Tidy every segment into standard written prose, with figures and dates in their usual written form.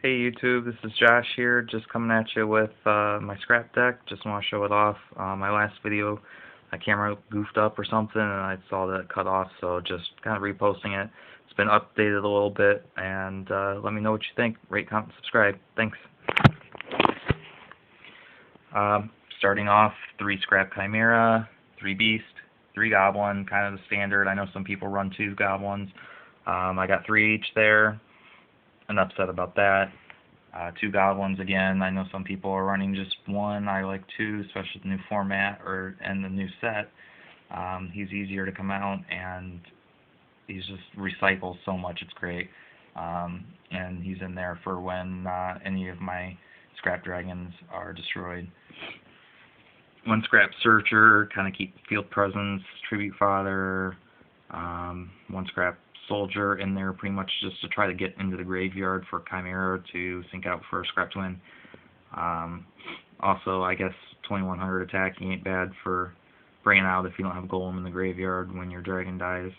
Hey YouTube, this is Josh here, just coming at you with my scrap deck. Just want to show it off. My last video, my camera goofed up or something, and I saw that it cut off, so just kind of reposting it. It's been updated a little bit, and let me know what you think. Rate, comment, subscribe. Thanks. Starting off, 3 scrap chimera, 3 beast, 3 goblin, kind of the standard. I know some people run 2 goblins. I got 3 each there. Enough said about that. 2 goblins again. I know some people are running just 1. I like 2, especially the new format and the new set. He's easier to come out, and he's just recycles so much. It's great. And he's in there for when any of my scrap dragons are destroyed. 1 scrap searcher, kind of keep field presence, tribute fodder. 1 scrap soldier in there pretty much just to try to get into the graveyard for chimera to sync out for a scrap twin. Also, I guess 2100 attacking ain't bad for bringing out if you don't have a golem in the graveyard when your dragon dies.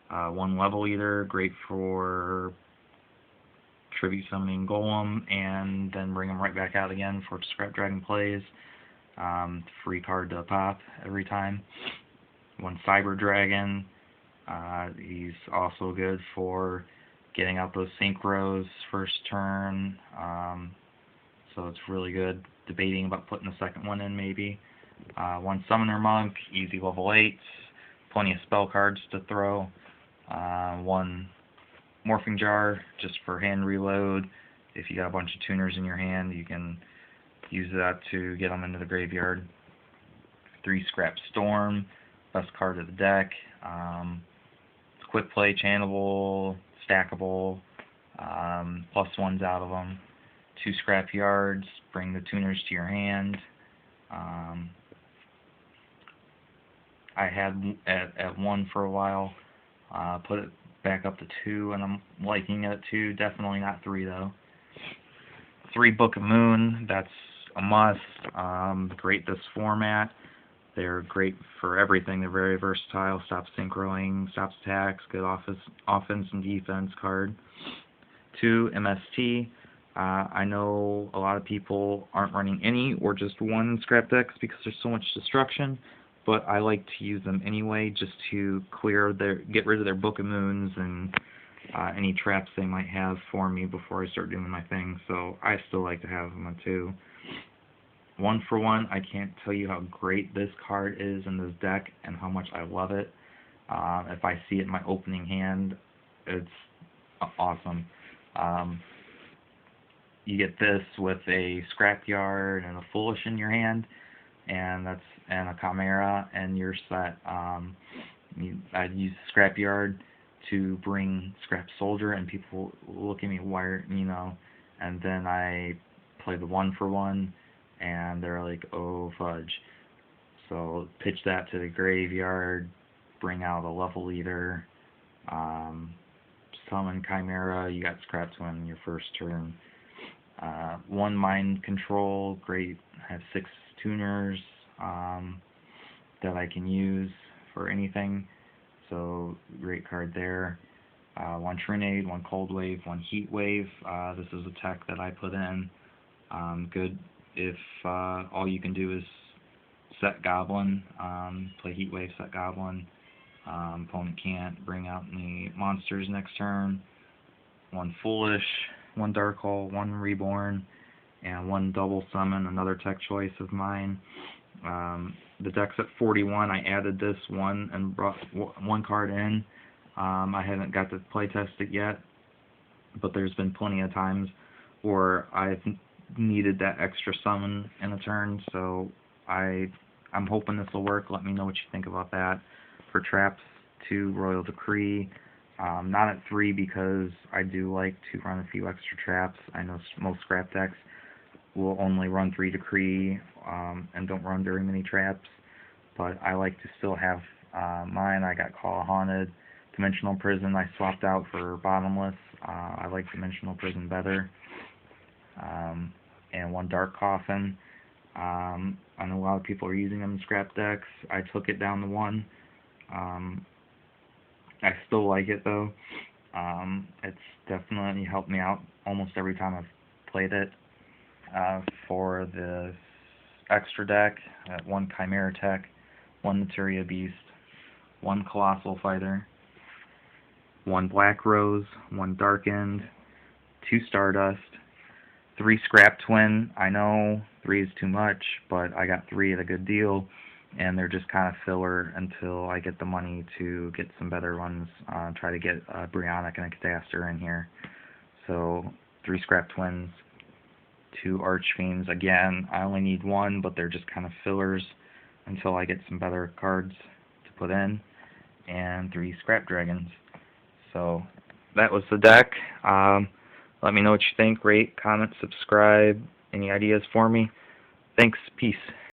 1 level eater, great for tribute summoning golem and then bring him right back out again for scrap dragon plays. Free card to pop every time. 1 cyber dragon. He's also good for getting out those synchros first turn, so it's really good. Debating about putting the second one in maybe. 1 summoner monk, easy level 8s, plenty of spell cards to throw. 1 morphing jar just for hand reload. If you got a bunch of tuners in your hand, you can use that to get them into the graveyard. 3 scrap storm, best card of the deck. Quick play, channelable, stackable, +1s out of them. 2 scrap yards, bring the tuners to your hand. I had at 1 for a while, put it back up to 2, and I'm liking it at 2, definitely not 3 though. 3 Book of Moon, that's a must. Great this format. They're great for everything. They're very versatile. Stops synchroing, stops attacks, good offense and defense card. 2 MST. I know a lot of people aren't running any or just 1 scrap decks because there's so much destruction, but I like to use them anyway just to get rid of their Book of Moons and any traps they might have for me before I start doing my thing. So I still like to have them on 2. 1 for 1, I can't tell you how great this card is in this deck and how much I love it. If I see it in my opening hand, it's awesome. You get this with a scrapyard and a foolish in your hand, and a chimera, and you're set. I'd use the scrapyard to bring scrap soldier, and people look at me, and then I play the 1 for 1. And they're like, oh fudge. So pitch that to the graveyard, bring out a level leader, summon chimera, you got scrap twin your first turn. 1 mind control, great. I have 6 tuners that I can use for anything, so great card there. 1 Trinade, 1 cold wave, 1 heat wave. This is a tech that I put in. Good if all you can do is set goblin, play heat wave, set goblin. Opponent can't bring out any monsters next turn. 1 foolish, 1 dark hole, 1 reborn, and 1 double summon, another tech choice of mine. The deck's at 41. I added this one and brought 1 card in. I haven't got to play test it yet, but there's been plenty of times where I've needed that extra summon in a turn, so I'm hoping this will work. Let me know what you think about that. For traps, 2 Royal Decree. Not at 3 because I do like to run a few extra traps. I know most scrap decks will only run 3 Decree and don't run very many traps, but I like to still have mine. I got Call of Haunted. Dimensional Prison I swapped out for Bottomless. I like Dimensional Prison better. And 1 Dark Coffin. I know a lot of people are using them in scrap decks. I took it down to 1. I still like it though. It's definitely helped me out almost every time I've played it. For the extra deck, 1 Chimera Tech, 1 Materia Beast, 1 Colossal Fighter, 1 Black Rose, 1 Darkened, 2 Stardust, 3 Scrap Twin. I know 3 is too much, but I got 3 at a good deal, and they're just kind of filler until I get the money to get some better ones. Try to get a Brionic and a Catastor in here. So 3 Scrap Twins, 2 Archfiends. Again, I only need 1, but they're just kind of fillers until I get some better cards to put in, and 3 Scrap Dragons. So that was the deck. Let me know what you think. Rate, comment, subscribe. Any ideas for me? Thanks. Peace.